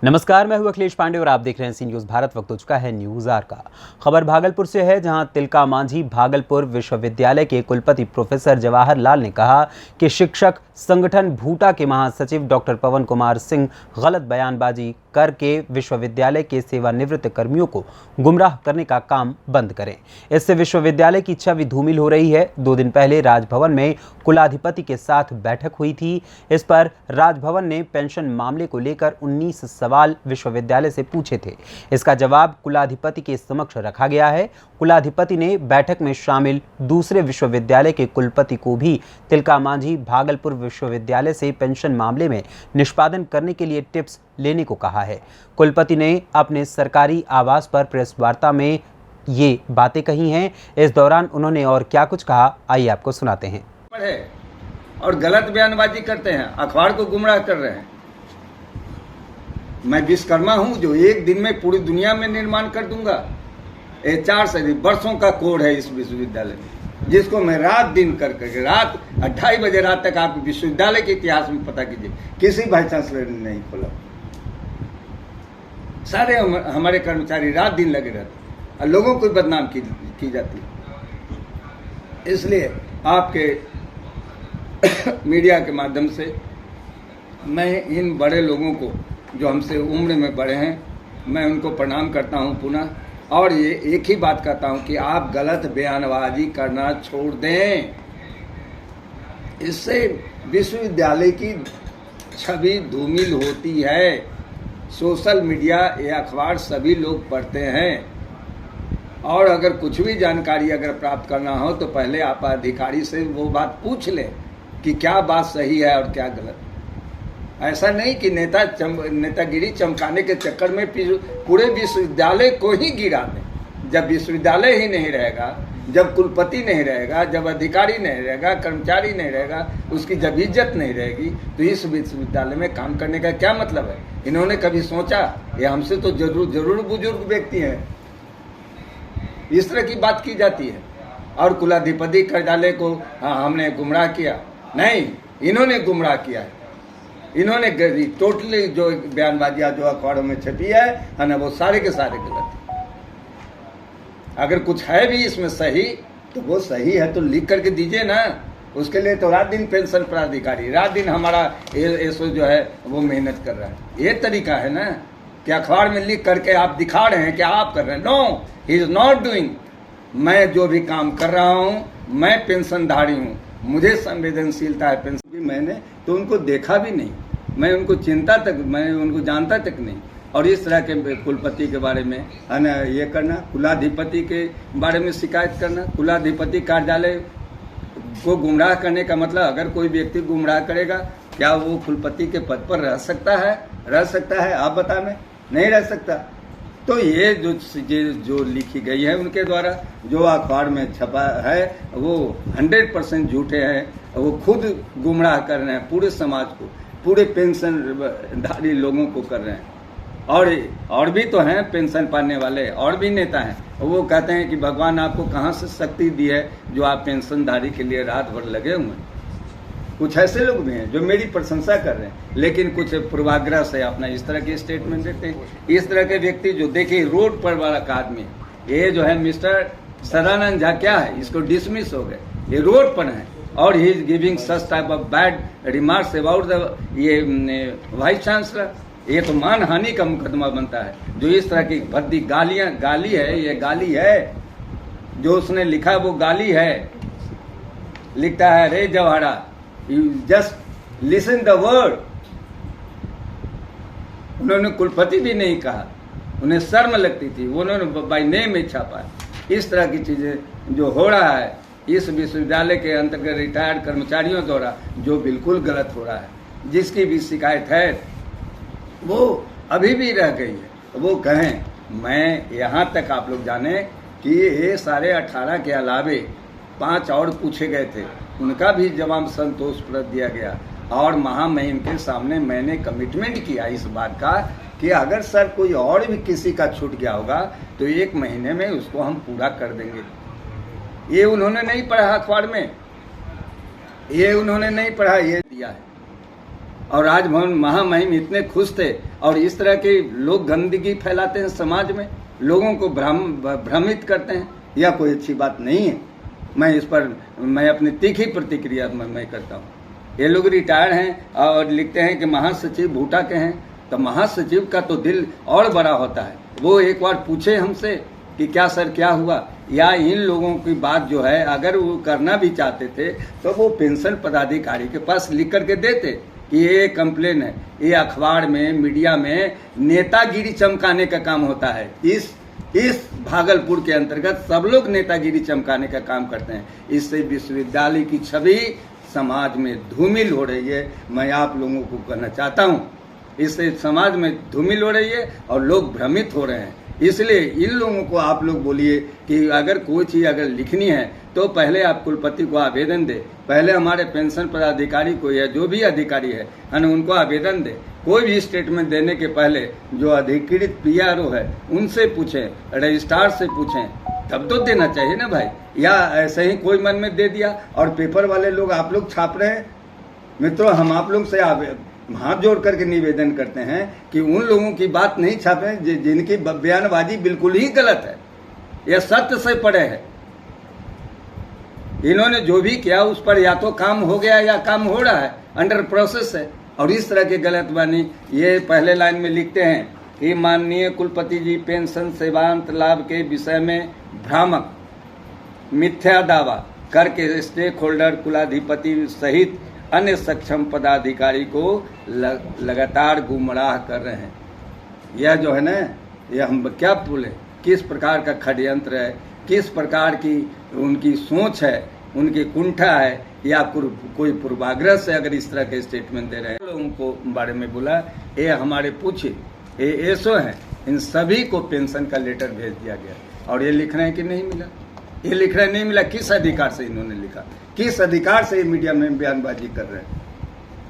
नमस्कार, मैं हूं अखिलेश पांडे और आप देख रहे हैं सी न्यूज़ भारत। वक्त हो चुका है न्यूज़ आवर का। खबर भागलपुर से है, जहां तिलका मांझी भागलपुर विश्वविद्यालय के कुलपति प्रोफेसर जवाहर लाल ने कहा कि शिक्षक संगठन भूटा के महासचिव डॉक्टर पवन कुमार सिंह गलत बयानबाजी करके विश्वविद्यालय के सेवानिवृत्त कर्मियों को गुमराह करने का काम बंद करें। इससे विश्वविद्यालय की छवि धूमिल हो रही है। 2 दिन पहले राजभवन में कुलाधिपति के साथ बैठक हुई थी। इस पर राजभवन ने पेंशन मामले को लेकर 19 सवाल विश्वविद्यालय से पूछे थे। इसका जवाब कुलाधिपति के समक्ष रखा गया है। कुलाधिपति ने बैठक में शामिल दूसरे विश्वविद्यालय के कुलपति को भी तिलका मांझी भागलपुर विश्वविद्यालय से पेंशन मामले में निष्पादन करने के लिए टिप्स लेने को कहा है। कुलपति ने अपने सरकारी आवास पर प्रेस वार्ता में ये बातें कही हैं। इस दौरान उन्होंने और क्या कुछ कहा, आइए आपको सुनाते हैं। और गलत बयानबाजी करते हैं, अखबार को गुमराह कर रहे हैं। मैं विश्वकर्मा हूं जो एक दिन में पूरी दुनिया में निर्माण कर दूंगा। ये 400 वर्षों का कोड है इस विश्वविद्यालय में, जिसको मैं रात दिन करके रात 2:30 बजे रात तक आप विश्वविद्यालय के इतिहास में पता कीजिए, किसी वाइस चांसलर ने नहीं खोला। सारे हमारे कर्मचारी रात दिन लगे रहते और लोगों को बदनाम की जाती है। इसलिए आपके मीडिया के माध्यम से मैं इन बड़े लोगों को जो हमसे उम्र में बड़े हैं, मैं उनको प्रणाम करता हूं पुनः, और ये एक ही बात कहता हूं कि आप गलत बयानबाजी करना छोड़ दें। इससे विश्वविद्यालय की छवि धूमिल होती है। सोशल मीडिया या अखबार सभी लोग पढ़ते हैं, और अगर कुछ भी जानकारी अगर प्राप्त करना हो तो पहले आप अधिकारी से वो बात पूछ लें कि क्या बात सही है और क्या गलत। ऐसा नहीं कि नेतागिरी चमकाने के चक्कर में पूरे विश्वविद्यालय को ही गिरा दें। जब विश्वविद्यालय ही नहीं रहेगा, जब कुलपति नहीं रहेगा, जब अधिकारी नहीं रहेगा, कर्मचारी नहीं रहेगा, उसकी जब इज्जत नहीं रहेगी, तो इस विश्वविद्यालय में काम करने का क्या मतलब है। इन्होंने कभी सोचा? ये हमसे तो जरूर बुजुर्ग व्यक्ति हैं, इस तरह की बात की जाती है। और कुलाधिपति कार्यालय को हमने गुमराह किया, नहीं, इन्होंने गुमराह किया है। इन्होंने टोटली जो बयानबाजियां जो अखबारों में छपी है ना, वो सारे के सारे गलत है। अगर कुछ है भी इसमें सही तो वो सही है तो लिख करके दीजिए ना। उसके लिए तो रात दिन पेंशन प्राधिकारी, रात दिन हमारा एसओ जो है वो मेहनत कर रहा है। ये तरीका है ना कि अखबार में लिख करके आप दिखा रहे हैं कि आप कर रहे हैं। No, he is not doing. मैं जो भी काम कर रहा हूँ, मैं पेंशनधारी हूँ, मुझे संवेदनशीलता है। पेंशन भी मैंने तो उनको देखा भी नहीं, मैं उनको मैं उनको जानता तक नहीं। और इस तरह के कुलपति के बारे में है ना ये करना, कुलाधिपति के बारे में शिकायत करना, कुलाधिपति कार्यालय को गुमराह करने का मतलब, अगर कोई व्यक्ति गुमराह करेगा, क्या वो कुलपति के पद पर रह सकता है? रह सकता है? आप बताना। नहीं रह सकता। तो ये जो चीज़ जो लिखी गई है उनके द्वारा, जो अखबार में छपा है, वो 100% झूठे हैं। वो खुद गुमराह कर रहे हैं पूरे समाज को, पूरे पेंशनधारी लोगों को कर रहे हैं। और भी तो हैं पेंशन पाने वाले, और भी नेता हैं। वो कहते हैं कि भगवान आपको कहाँ से शक्ति दी है जो आप पेंशनधारी के लिए रात भर लगे हुए हैं। कुछ ऐसे लोग भी हैं जो मेरी प्रशंसा कर रहे हैं, लेकिन कुछ पूर्वाग्रह से अपना इस तरह के स्टेटमेंट देते हैं। इस तरह के व्यक्ति जो देखिए रोड पर वाला आदमी, ये जो है मिस्टर सदानंद झा, क्या है, इसको डिसमिस हो गए, ये रोड पर है, और he is giving such type of bad remarks about the ये वाइस चांसलर। ये तो मानहानि का मुकदमा बनता है। जो इस तरह की भद्दी गाली है, ये गाली है। जो उसने लिखा वो गाली है। लिखता है, रे जवाहरा, you just listen the word. उन्होंने कुलपति भी नहीं कहा, उन्हें शर्म लगती थी, उन्होंने बाय नेम ही छापा। इस तरह की चीजें जो हो रहा है इस विश्वविद्यालय के अंतर्गत रिटायर्ड कर्मचारियों द्वारा, जो बिल्कुल गलत हो रहा है, जिसकी भी शिकायत है वो अभी भी रह गई है। वो कहें, मैं यहाँ तक आप लोग जाने कि ये सारे 18 के अलावे 5 और पूछे गए थे, उनका भी जवाब संतोषप्रद दिया गया। और महामहिम के सामने मैंने कमिटमेंट किया इस बात का कि अगर सर कोई और भी किसी का छूट गया होगा तो 1 महीने में उसको हम पूरा कर देंगे। ये उन्होंने नहीं पढ़ा अखबार में, ये उन्होंने नहीं पढ़ा, ये दिया है। और राजभवन महामहिम इतने खुश थे, और इस तरह के लोग गंदगी फैलाते हैं समाज में, लोगों को भ्रमित करते हैं, यह कोई अच्छी बात नहीं है। मैं इस पर मैं अपनी तीखी प्रतिक्रिया मैं करता हूँ। ये लोग रिटायर्ड हैं और लिखते हैं कि महासचिव भूटा के हैं, तो महासचिव का तो दिल और बड़ा होता है। वो एक बार पूछे हमसे कि क्या सर क्या हुआ, या इन लोगों की बात जो है अगर वो करना भी चाहते थे तो वो पेंशन पदाधिकारी के पास लिख करके देते कि ये कंप्लेन है। ये अखबार में मीडिया में नेतागिरी चमकाने का काम होता है। इस भागलपुर के अंतर्गत सब लोग नेतागिरी चमकाने का काम करते हैं। इससे विश्वविद्यालय की छवि समाज में धूमिल हो रही है। मैं आप लोगों को कहना चाहता हूँ, इससे समाज में धूमिल हो रही है और लोग भ्रमित हो रहे हैं। इसलिए इन लोगों को आप लोग बोलिए कि अगर कोई चीज़ अगर लिखनी है तो पहले आप कुलपति को आवेदन दे, पहले हमारे पेंशन पदाधिकारी को या जो भी अधिकारी है उनको आवेदन दे। कोई भी स्टेटमेंट देने के पहले जो अधिकृत पीआरओ है उनसे पूछें, रजिस्ट्रार से पूछें, तब तो देना चाहिए ना भाई। या ऐसे ही कोई मन में दे दिया और पेपर वाले लोग आप लोग छाप रहे हैं। मित्रों, हम आप लोग से हाथ जोड़ करके निवेदन करते हैं कि उन लोगों की बात नहीं छापें जिनकी बयानबाजी बिल्कुल ही गलत है, यह सत्य से परे है। इन्होंने जो भी किया उस पर या तो काम हो गया या काम हो रहा है, अंडर प्रोसेस है। और इस तरह की गलत बानी ये पहले लाइन में लिखते हैं कि माननीय कुलपति जी पेंशन सेवांत लाभ के विषय में भ्रामक मिथ्या दावा करके स्टेक होल्डर कुलाधिपति सहित अन्य सक्षम पदाधिकारी को लगातार गुमराह कर रहे हैं। यह जो है ना, यह हम क्या बोले, किस प्रकार का षड्यंत्र है, किस प्रकार की उनकी सोच है, उनकी कुंठा है, या कोई पूर्वाग्रह से अगर इस तरह के स्टेटमेंट दे रहे हैं। लोगों को बारे में बोला, ये हमारे पूछे ये एसओ हैं, इन सभी को पेंशन का लेटर भेज दिया गया और ये लिख रहे हैं कि नहीं मिला। ये लिख रहे नहीं मिला, किस अधिकार से इन्होंने लिखा, किस अधिकार से ये मीडिया में बयानबाजी कर रहे हैं।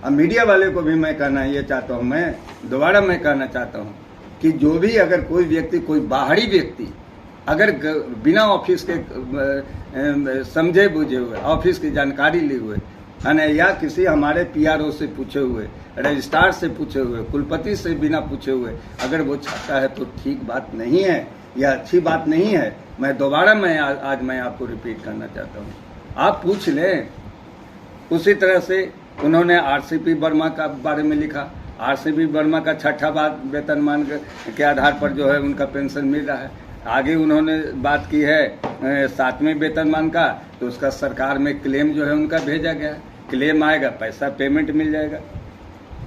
अब मीडिया वाले को भी मैं कहना ये चाहता हूँ, मैं दोबारा मैं कहना चाहता हूँ कि जो भी अगर कोई व्यक्ति, कोई बाहरी व्यक्ति अगर बिना ऑफिस के समझे बुझे हुए, ऑफिस की जानकारी लिए हुए है ना, या किसी हमारे पीआरओ से पूछे हुए, रजिस्ट्रार से पूछे हुए, कुलपति से बिना पूछे हुए अगर वो छाता है तो ठीक बात नहीं है, यह अच्छी बात नहीं है। मैं दोबारा आज मैं आपको रिपीट करना चाहता हूँ, आप पूछ लें। उसी तरह से उन्होंने आरसीपी वर्मा का बारे में लिखा। आरसीपी वर्मा का छठा वेतनमान के आधार पर जो है उनका पेंशन मिल रहा है। आगे उन्होंने बात की है 7वें वेतनमान का, तो उसका सरकार में क्लेम जो है उनका भेजा गया है। क्लेम आएगा, पैसा पेमेंट मिल जाएगा,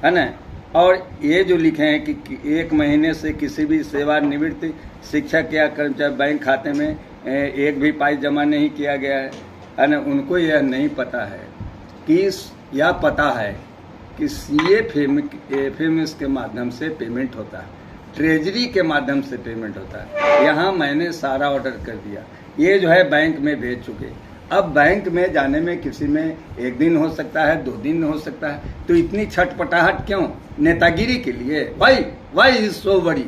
है ना। और ये जो लिखे हैं कि 1 महीने से किसी भी सेवानिवृत्त शिक्षक या कर्मचारी बैंक खाते में एक भी पाई जमा नहीं किया गया है ना, उनको यह नहीं पता है कि या पता है कि CFMS के माध्यम से पेमेंट होता है, ट्रेजरी के माध्यम से पेमेंट होता है। यहाँ मैंने सारा ऑर्डर कर दिया, ये जो है बैंक में भेज चुके। अब बैंक में जाने में किसी में 1 दिन हो सकता है, 2 दिन हो सकता है, तो इतनी छटपटाहट क्यों? नेतागिरी के लिए? Why is so worry?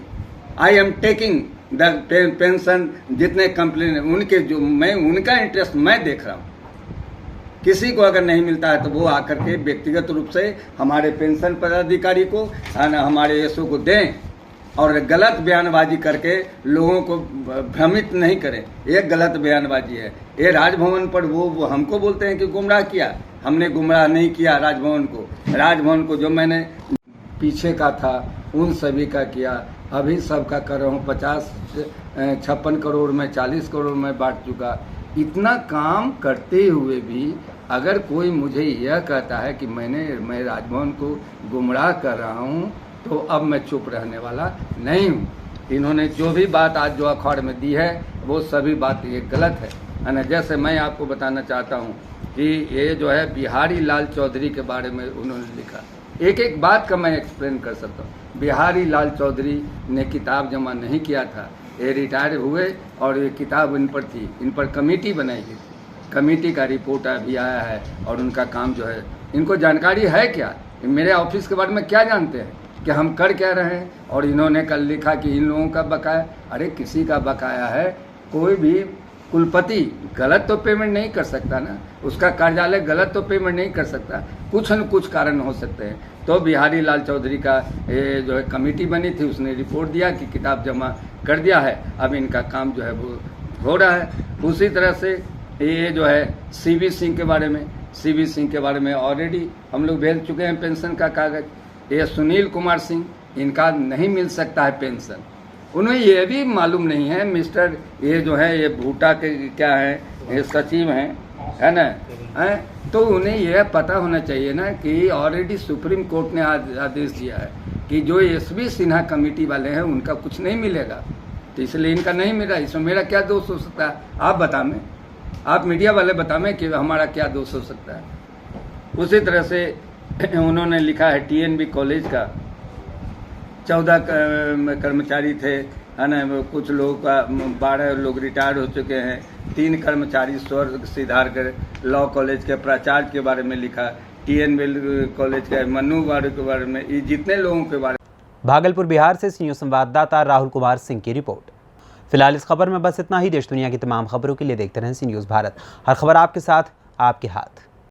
I am taking the pension. जितने कंप्लेन उनके, जो मैं उनका इंटरेस्ट मैं देख रहा हूँ। किसी को अगर नहीं मिलता है तो वो आकर के व्यक्तिगत रूप से हमारे पेंशन पदाधिकारी को, हमारे एसओ को दें और गलत बयानबाजी करके लोगों को भ्रमित नहीं करें। ये गलत बयानबाजी है। ये राजभवन पर वो हमको बोलते हैं कि गुमराह किया। हमने गुमराह नहीं किया राजभवन को। राजभवन को जो मैंने पीछे का था उन सभी का किया, अभी सबका कर रहा हूँ। 56 करोड़ में 40 करोड़ में बांट चुका। इतना काम करते हुए भी अगर कोई मुझे यह कहता है कि मैं राजभवन को गुमराह कर रहा हूँ, तो अब मैं चुप रहने वाला नहीं हूँ। इन्होंने जो भी बात आज जो अखबार में दी है वो सभी बात ये गलत है ना। जैसे मैं आपको बताना चाहता हूँ कि ये जो है बिहारी लाल चौधरी के बारे में उन्होंने लिखा। एक बात का मैं एक्सप्लेन कर सकता हूँ। बिहारी लाल चौधरी ने किताब जमा नहीं किया था, ये रिटायर हुए और ये किताब इन पर थी, इन पर कमेटी बनाई गई थी। कमेटी का रिपोर्ट अभी आया है और उनका काम जो है, इनको जानकारी है क्या, मेरे ऑफिस के बारे में क्या जानते हैं कि हम कर क्या रहे हैं। और इन्होंने कल लिखा कि इन लोगों का बकाया, अरे किसी का बकाया है, कोई भी कुलपति गलत तो पेमेंट नहीं कर सकता ना, उसका कार्यालय गलत तो पेमेंट नहीं कर सकता, कुछ न कुछ कारण हो सकते हैं। तो बिहारी लाल चौधरी का ये जो है कमेटी बनी थी, उसने रिपोर्ट दिया कि किताब जमा कर दिया है, अब इनका काम जो है वो हो रहा है। उसी तरह से ये जो है सीवी सिंह के बारे में ऑलरेडी हम लोग भेज चुके हैं पेंशन का कागज। ये सुनील कुमार सिंह, इनका नहीं मिल सकता है पेंशन, उन्हें ये भी मालूम नहीं है। मिस्टर ये जो है ये भूटा के क्या है, ये सचिव हैं, है ना, है, तो उन्हें यह पता होना चाहिए ना कि ऑलरेडी सुप्रीम कोर्ट ने आदेश दिया है कि जो एसवी सिन्हा कमेटी वाले हैं उनका कुछ नहीं मिलेगा, तो इसलिए इनका नहीं मिला। इसमें मेरा क्या दोष हो सकता है? आप बता में, आप मीडिया वाले बता में कि हमारा क्या दोष हो सकता है। उसी तरह से उन्होंने लिखा है टीएनबी कॉलेज का 14 कर्मचारी थे, है ना, कुछ लोग का 12 लोग रिटायर हो चुके हैं, 3 कर्मचारी स्वर्ग सिधार कर लॉ कॉलेज के प्राचार्य के बारे में लिखा, टीएनबी कॉलेज के मनु वाले के बारे में, ये जितने लोगों के बारे में। भागलपुर बिहार से न्यूज़ संवाददाता राहुल कुमार सिंह की रिपोर्ट। फिलहाल इस खबर में बस इतना ही। देश दुनिया की तमाम खबरों के लिए देखते रहें सी न्यूज़ भारत। हर खबर आपके साथ, आपके हाथ।